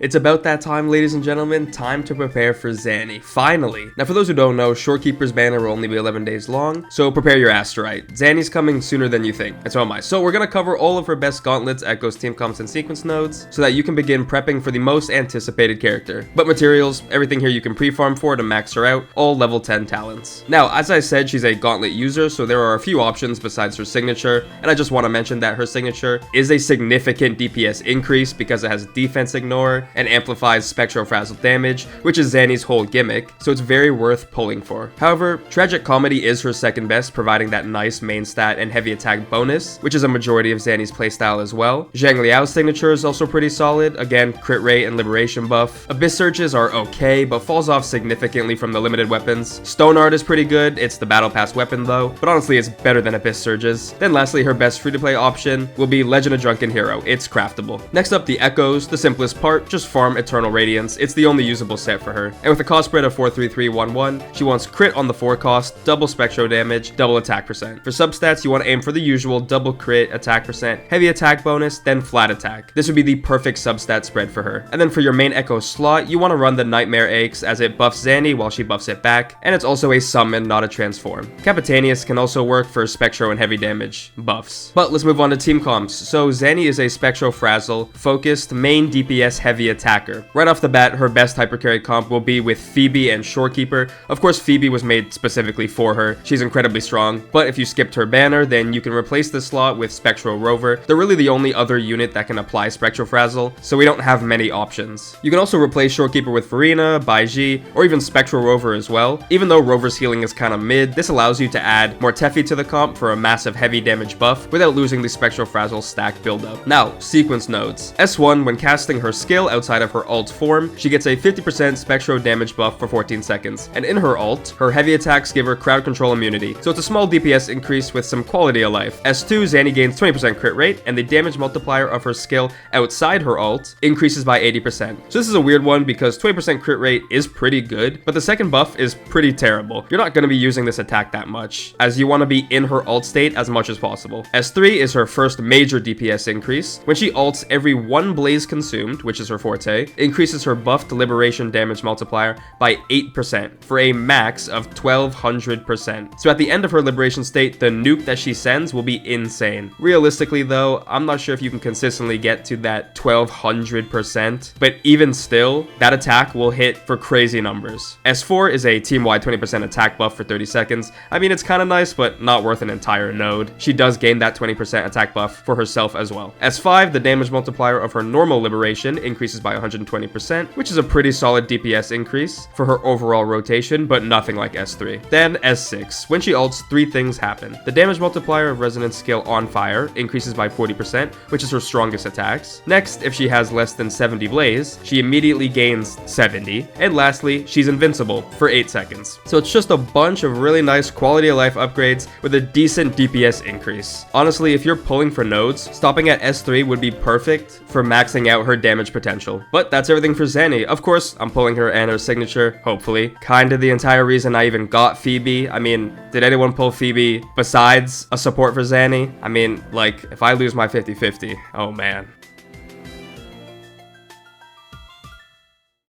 It's about that time, ladies and gentlemen, time to prepare for Zani, finally. Now for those who don't know, Shorekeeper's banner will only be 11 days long, so prepare your ass to right. Zani's coming sooner than you think, and so am I. So we're gonna cover all of her best gauntlets, echoes, teamcomps, and sequence nodes, so that you can begin prepping for the most anticipated character. But materials, everything here you can pre-farm for to max her out, all level 10 talents. Now, as I said, she's a gauntlet user, so there are a few options besides her signature, and I just want to mention that her signature is a significant DPS increase because it has defense ignore, and amplifies Spectral Frazzle damage, which is Zani's whole gimmick, so it's very worth pulling for. However, Tragic Comedy is her second best, providing that nice main stat and heavy attack bonus, which is a majority of Zani's playstyle as well. Zhang Liao's signature is also pretty solid, again, crit rate and liberation buff. Abyss Surges are okay, but falls off significantly from the limited weapons. Stone Art is pretty good, it's the battle pass weapon though, but honestly it's better than Abyss Surges. Then lastly, her best free-to-play option will be Legend of Drunken Hero, it's craftable. Next up, the Echoes, the simplest part, just farm Eternal Radiance, it's the only usable set for her. And with a cost spread of 43311, she wants crit on the 4 cost, double spectro damage, double attack percent. For substats, you want to aim for the usual double crit, attack percent, heavy attack bonus, then flat attack. This would be the perfect substat spread for her. And then for your main Echo slot, you want to run the Nightmare Aches as it buffs Zani while she buffs it back, and it's also a summon, not a transform. Capitanius can also work for spectro and heavy damage buffs. But let's move on to team comps. So Zani is a Spectro Frazzle focused main DPS heavy attacker. Right off the bat, her best hypercarry comp will be with Phoebe and Shorekeeper. Of course, Phoebe was made specifically for her. She's incredibly strong, but if you skipped her banner, then you can replace the slot with Spectro Rover. They're really the only other unit that can apply Spectro Frazzle, so we don't have many options. You can also replace Shorekeeper with Farina, Baiji, or even Spectro Rover as well. Even though Rover's healing is kind of mid, this allows you to add more Tefi to the comp for a massive heavy damage buff without losing the Spectro Frazzle stack buildup. Now, sequence nodes. S1, when casting her skill outside of her ult form, she gets a 50% spectro damage buff for 14 seconds, and in her ult, her heavy attacks give her crowd control immunity, so it's a small DPS increase with some quality of life. S2, Zani gains 20% crit rate, and the damage multiplier of her skill outside her ult increases by 80%. So this is a weird one because 20% crit rate is pretty good, but the second buff is pretty terrible. You're not going to be using this attack that much, as you want to be in her ult state as much as possible. S3 is her first major DPS increase. When she ults, every 1 blaze consumed, which is her forte, increases her buffed liberation damage multiplier by 8% for a max of 1200%. So at the end of her liberation state, the nuke that she sends will be insane. Realistically though, I'm not sure if you can consistently get to that 1200%, but even still, that attack will hit for crazy numbers. S4 is a team-wide 20% attack buff for 30 seconds. I mean, it's kind of nice, but not worth an entire node. She does gain that 20% attack buff for herself as well. S5, the damage multiplier of her normal liberation increases by 120%, which is a pretty solid DPS increase for her overall rotation, but nothing like S3. Then S6, when she ults, 3 things happen. The damage multiplier of Resonance skill on fire increases by 40%, which is her strongest attacks. Next, if she has less than 70 blaze, she immediately gains 70. And lastly, she's invincible for 8 seconds. So it's just a bunch of really nice quality of life upgrades with a decent DPS increase. Honestly, if you're pulling for nodes, stopping at S3 would be perfect for maxing out her damage potential. But that's everything for Zani. Of course, I'm pulling her and her signature, hopefully. Kinda the entire reason I even got Phoebe. I mean, did anyone pull Phoebe besides a support for Zani? I mean, like, if I lose my 50-50, oh man.